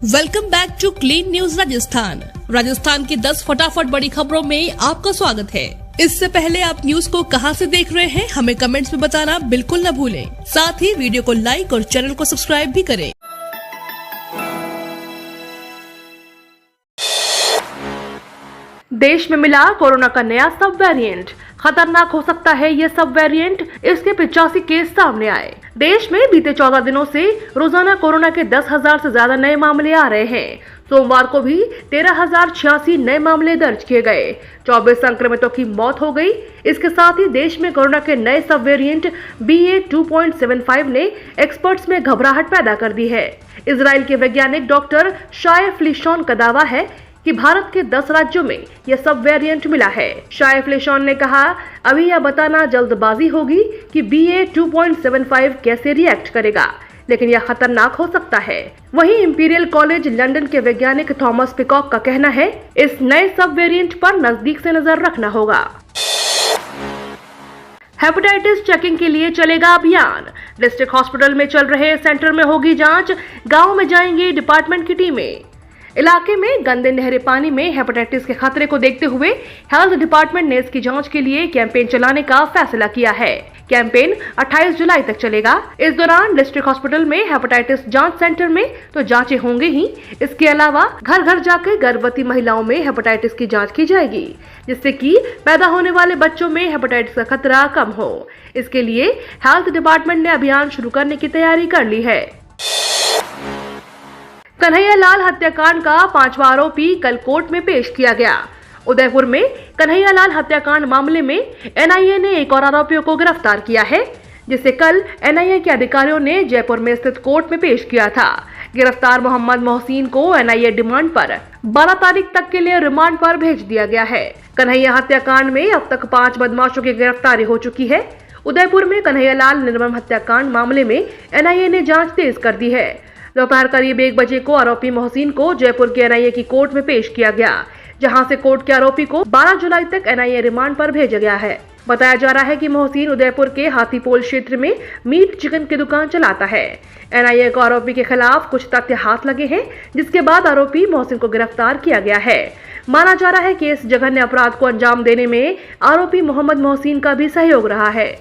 Welcome back to clean news Rajasthan की 10 फटाफट बड़ी खबरों में आपका स्वागत है। इससे पहले आप न्यूज को कहां से देख रहे हैं हमें कमेंट्स में बताना बिल्कुल न भूलें। साथ ही वीडियो को लाइक और चैनल को सब्सक्राइब भी करें। देश में मिला कोरोना का नया सब वेरिएंट, खतरनाक हो सकता है ये सब वेरिएंट। इसके 85 केस सामने आए। देश में बीते 14 दिनों से रोजाना कोरोना के 10,000 से ज्यादा नए मामले आ रहे हैं। सोमवार को भी 13,086 नए मामले दर्ज किए गए। 24 संक्रमितों की मौत हो गई। इसके साथ ही देश में कोरोना के नए सब वेरिएंट BA.2.75 ने एक्सपर्ट्स में घबराहट पैदा कर दी है। इजराइल के वैज्ञानिक डॉक्टर शाय फ्लिशॉन का दावा है कि भारत के 10 राज्यों में यह सब वेरिएंट मिला है। शाय फ्लिशॉन ने कहा, अभी यह बताना जल्दबाजी होगी कि BA.2.75 कैसे रिएक्ट करेगा, लेकिन यह खतरनाक हो सकता है। वहीं इंपीरियल कॉलेज लंदन के वैज्ञानिक थॉमस पिकॉक का कहना है, इस नए सब वेरिएंट पर नजदीक से नजर रखना होगा। हेपेटाइटिस चेकिंग के लिए चलेगा अभियान। डिस्ट्रिक्ट हॉस्पिटल में चल रहे सेंटर में होगी जांच। गांव में जाएंगी डिपार्टमेंट की टीमें। इलाके में गंदे नहरे पानी में हेपेटाइटिस के खतरे को देखते हुए हेल्थ डिपार्टमेंट ने इसकी जांच के लिए कैंपेन चलाने का फैसला किया है। कैंपेन 28 जुलाई तक चलेगा। इस दौरान डिस्ट्रिक्ट हॉस्पिटल में हेपेटाइटिस जांच सेंटर में तो जांचें होंगे ही, इसके अलावा घर घर जाकर गर्भवती महिलाओं में हेपेटाइटिस की जांच की जाएगी, जिससे कि पैदा होने वाले बच्चों में हेपेटाइटिस का खतरा कम हो। इसके लिए हेल्थ डिपार्टमेंट ने अभियान शुरू करने की तैयारी कर ली है। कन्हैयालाल हत्याकांड का 5वां आरोपी कल कोर्ट में पेश किया गया। उदयपुर में कन्हैयालाल हत्याकांड मामले में NIA ने एक और आरोपियों को गिरफ्तार किया है, जिसे कल NIA के अधिकारियों ने जयपुर में स्थित कोर्ट में पेश किया था। गिरफ्तार मोहम्मद मोहसिन को NIA डिमांड पर 12 तारीख तक के लिए रिमांड पर भेज दिया गया है। कन्हैया हत्याकांड में अब तक 5 बदमाशों की गिरफ्तारी हो चुकी है। उदयपुर में कन्हैयालाल निर्मम हत्याकांड मामले में NIA ने जांच तेज कर दी है। दोपहर करीब 1 बजे को आरोपी मोहसिन को जयपुर के NIA की कोर्ट में पेश किया गया, जहां से कोर्ट के आरोपी को 12 जुलाई तक NIA रिमांड पर भेजा गया है। बताया जा रहा है कि मोहसिन उदयपुर के हाथीपोल क्षेत्र में मीट चिकन की दुकान चलाता है। NIA को आरोपी के खिलाफ कुछ तथ्य हाथ लगे हैं, जिसके बाद आरोपी मोहसिन को गिरफ्तार किया गया है। माना जा रहा है कि इस जघन्य अपराध को अंजाम देने में आरोपी मोहम्मद मोहसिन का भी सहयोग रहा है।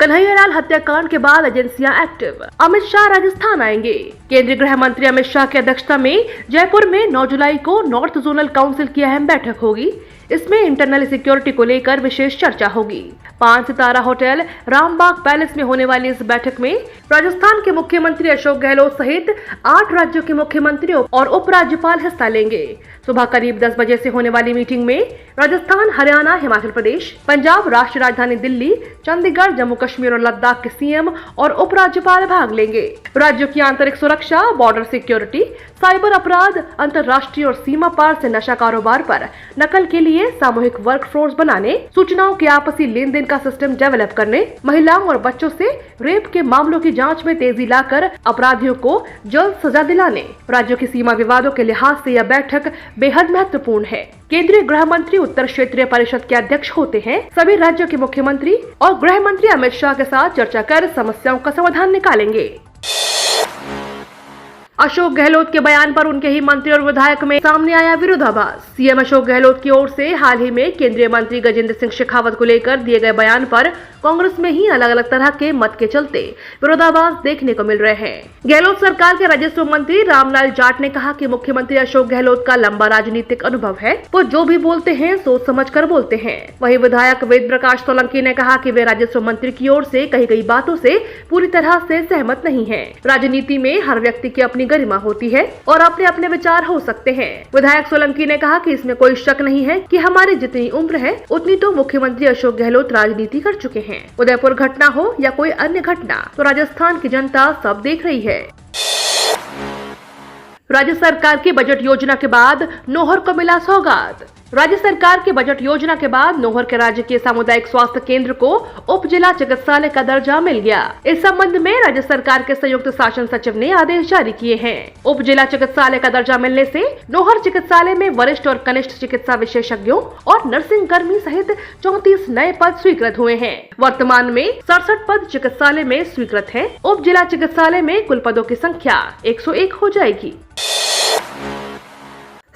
कन्हैयालाल हत्याकांड के बाद एजेंसियां एक्टिव। अमित शाह राजस्थान आएंगे। केंद्रीय गृह मंत्री अमित शाह की अध्यक्षता में जयपुर में 9 जुलाई को नॉर्थ जोनल काउंसिल की अहम बैठक होगी। इसमें इंटरनल सिक्योरिटी को लेकर विशेष चर्चा होगी। 5 सितारा होटल रामबाग पैलेस में होने वाली इस बैठक में राजस्थान के मुख्यमंत्री अशोक गहलोत सहित 8 राज्यों के मुख्यमंत्रियों और उपराज्यपाल हिस्सा लेंगे। सुबह करीब 10 बजे से होने वाली मीटिंग में राजस्थान, हरियाणा, हिमाचल प्रदेश, पंजाब, राष्ट्रीय राजधानी दिल्ली, चंडीगढ़, जम्मू कश्मीर और लद्दाख के CM और उपराज्यपाल भाग लेंगे। राज्यों की आंतरिक सुरक्षा, बॉर्डर सिक्योरिटी, साइबर अपराध, अंतर्राष्ट्रीय और सीमा पार से नशा कारोबार पर नकल के लिए सामूहिक वर्क फोर्स बनाने, सूचनाओं के आपसी लेन देन का सिस्टम डेवलप करने, महिलाओं और बच्चों से रेप के मामलों की जांच में तेजी लाकर अपराधियों को जल्द सजा दिलाने। राज्यों की सीमा विवादों के लिहाज से यह बैठक बेहद महत्वपूर्ण है। केंद्रीय गृह मंत्री उत्तर क्षेत्रीय परिषद के अध्यक्ष होते हैं। सभी राज्यों के मुख्यमंत्री और गृह मंत्री अमित शाह के साथ चर्चा कर समस्याओं का समाधान निकालेंगे। अशोक गहलोत के बयान पर उनके ही मंत्री और विधायक में सामने आया विरोधाभास। CM अशोक गहलोत की ओर से हाल ही में केंद्रीय मंत्री गजेंद्र सिंह शेखावत को लेकर दिए गए बयान पर कांग्रेस में ही अलग अलग तरह के मत के चलते विरोधाभास देखने को मिल रहे हैं। गहलोत सरकार के राजस्व मंत्री रामलाल जाट ने कहा कि मुख्यमंत्री अशोक गहलोत का लंबा राजनीतिक अनुभव है। वो जो भी बोलते हैं सोच समझ कर बोलते हैं। वहीं विधायक वेद प्रकाश सोलंकी ने कहा कि वे राजस्व मंत्री की ओर से कही गई बातों से पूरी तरह से सहमत नहीं है। राजनीति में हर व्यक्ति की अपनी गरिमा होती है और अपने अपने विचार हो सकते हैं। विधायक सोलंकी ने कहा कि इसमें कोई शक नहीं है कि हमारी जितनी उम्र है उतनी तो मुख्यमंत्री अशोक गहलोत राजनीति कर चुके हैं। उदयपुर घटना हो या कोई अन्य घटना, तो राजस्थान की जनता सब देख रही है। राज्य सरकार की बजट योजना के बाद नौहर को मिला सौगात। राज्य सरकार की बजट योजना के बाद नौहर के राजकीय सामुदायिक स्वास्थ्य केंद्र को उप जिला चिकित्सालय का दर्जा मिल गया। इस संबंध में राज्य सरकार के संयुक्त शासन सचिव ने आदेश जारी किए हैं। उप जिला चिकित्सालय का दर्जा मिलने से नौहर चिकित्सालय में वरिष्ठ और कनिष्ठ चिकित्सा विशेषज्ञों और नर्सिंग कर्मी सहित 34 नए पद स्वीकृत हुए हैं। वर्तमान में 67 पद चिकित्सालय में स्वीकृत है। उप जिला चिकित्सालय में कुल पदों की संख्या 101 हो जाएगी।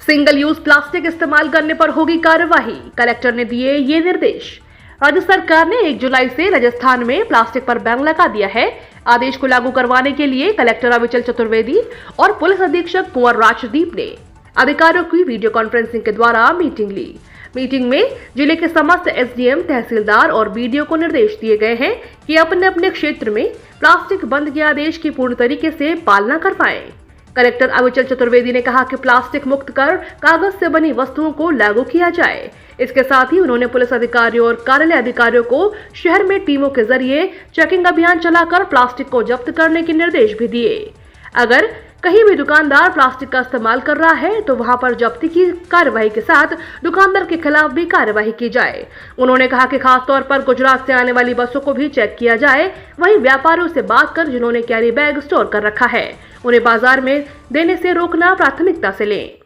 सिंगल यूज प्लास्टिक इस्तेमाल करने पर होगी कार्यवाही, कलेक्टर ने दिए ये निर्देश। राज्य सरकार ने 1 जुलाई से राजस्थान में प्लास्टिक पर बैन लगा दिया है। आदेश को लागू करवाने के लिए कलेक्टर अविचल चतुर्वेदी और पुलिस अधीक्षक कुंवर राजदीप ने अधिकारियों की वीडियो कॉन्फ्रेंसिंग के द्वारा मीटिंग ली। मीटिंग में जिले के समस्त एसडीएम, तहसीलदार और बीडीओ को निर्देश दिए गए हैं कि अपने अपने क्षेत्र में प्लास्टिक बंद के आदेश की पूर्ण तरीके से पालना करवाएं। कलेक्टर अविचल चतुर्वेदी ने कहा कि प्लास्टिक मुक्त कर कागज से बनी वस्तुओं को लागू किया जाए। इसके साथ ही उन्होंने पुलिस अधिकारियों और कार्यालय अधिकारियों को शहर में टीमों के जरिए चेकिंग अभियान चलाकर प्लास्टिक को जब्त करने के निर्देश भी दिए। अगर कहीं भी दुकानदार प्लास्टिक का इस्तेमाल कर रहा है तो वहां पर जब्ती की कार्यवाही के साथ दुकानदार के खिलाफ भी कार्यवाही की जाए। उन्होंने कहा कि खास तौर पर गुजरात से आने वाली बसों को भी चेक किया जाए। वहीं व्यापारियों से बात कर जिन्होंने कैरी बैग स्टोर कर रखा है उन्हें बाजार में देने से रोकना प्राथमिकता से लें।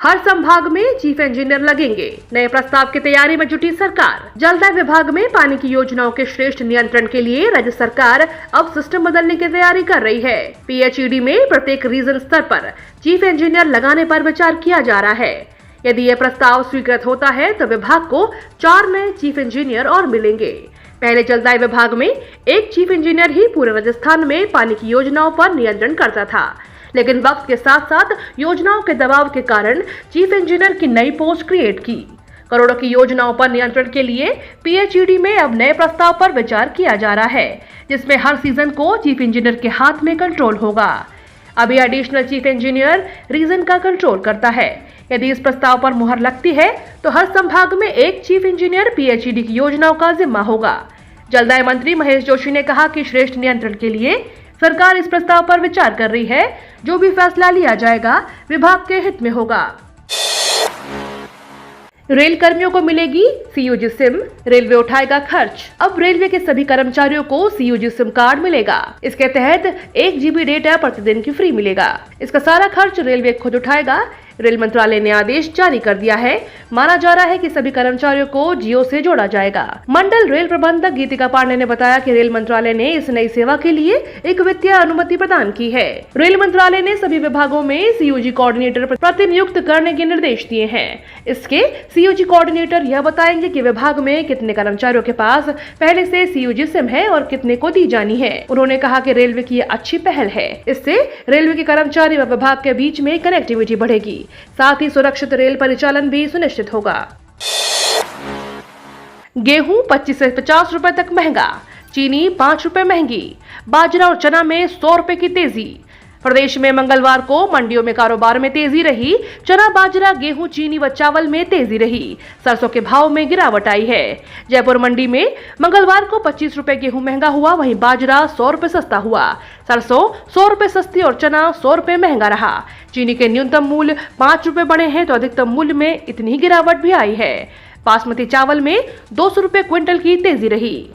हर संभाग में चीफ इंजीनियर लगेंगे, नए प्रस्ताव की तैयारी में जुटी सरकार। जलदाय विभाग में पानी की योजनाओं के श्रेष्ठ नियंत्रण के लिए राज्य सरकार अब सिस्टम बदलने की तैयारी कर रही है। पीएचईडी में प्रत्येक रीजन स्तर पर चीफ इंजीनियर लगाने पर विचार किया जा रहा है। यदि यह प्रस्ताव स्वीकृत होता है तो विभाग को 4 नए चीफ इंजीनियर और मिलेंगे। पहले जलदाय विभाग में एक चीफ इंजीनियर ही पूरे राजस्थान में पानी की योजनाओं पर नियंत्रण करता था, लेकिन वक्त के साथ साथ योजनाओं के दबाव के कारण चीफ इंजीनियर की नई पोस्ट क्रिएट की। करोड़ों की योजनाओं पर नियंत्रण के लिए पीएचईडी में अब नए प्रस्ताव पर विचार किया जा रहा है, जिसमें हर सीजन को चीफ इंजीनियर के हाथ में कंट्रोल होगा। अभी एडिशनल चीफ इंजीनियर रीजन का कंट्रोल करता है। यदि इस प्रस्ताव पर मुहर लगती है तो हर संभाग में एक चीफ इंजीनियर पीएचईडी की योजनाओं का जिम्मा होगा। जलदाय मंत्री महेश जोशी ने कहा कि श्रेष्ठ नियंत्रण के लिए सरकार इस प्रस्ताव पर विचार कर रही है। जो भी फैसला लिया जाएगा विभाग के हित में होगा। रेल कर्मियों को मिलेगी सीयूजी सिम, रेलवे उठाएगा खर्च। अब रेलवे के सभी कर्मचारियों को सीयूजी सिम कार्ड मिलेगा। इसके तहत 1 GB डेटा प्रतिदिन की फ्री मिलेगा। इसका सारा खर्च रेलवे खुद उठाएगा। रेल मंत्रालय ने आदेश जारी कर दिया है। माना जा रहा है कि सभी कर्मचारियों को जियो से जोड़ा जाएगा। मंडल रेल प्रबंधक गीतिका पांडे ने बताया कि रेल मंत्रालय ने इस नई सेवा के लिए एक वित्तीय अनुमति प्रदान की है। रेल मंत्रालय ने सभी विभागों में सीयूजी कोऑर्डिनेटर प्रतिनियुक्त करने के निर्देश दिए हैं। इसके सीयूजी कोऑर्डिनेटर यह बताएंगे कि विभाग में कितने कर्मचारियों के पास पहले से सीयूजी सिम है और कितने को दी जानी है। उन्होंने कहा कि रेलवे की अच्छी पहल है। इससे रेलवे के कर्मचारी व विभाग के बीच में कनेक्टिविटी बढ़ेगी, साथ ही सुरक्षित रेल परिचालन भी सुनिश्चित होगा। गेहूं 25 से 50 रुपए तक महंगा, चीनी 5 रुपए महंगी, बाजरा और चना में 100 रुपए की तेजी। प्रदेश में मंगलवार को मंडियों में कारोबार में तेजी रही। चना, बाजरा, गेहूं, चीनी व चावल में तेजी रही। सरसों के भाव में गिरावट आई है। जयपुर मंडी में मंगलवार को 25 रुपए गेहूं महंगा हुआ, वहीं बाजरा 100 रुपए सस्ता हुआ। सरसों 100 रुपए सस्ती और चना 100 रुपए महंगा रहा। चीनी के न्यूनतम मूल्य 5 रुपए बढ़े हैं तो अधिकतम मूल्य में इतनी गिरावट भी आई है। बासमती चावल में 200 रुपए क्विंटल की तेजी रही।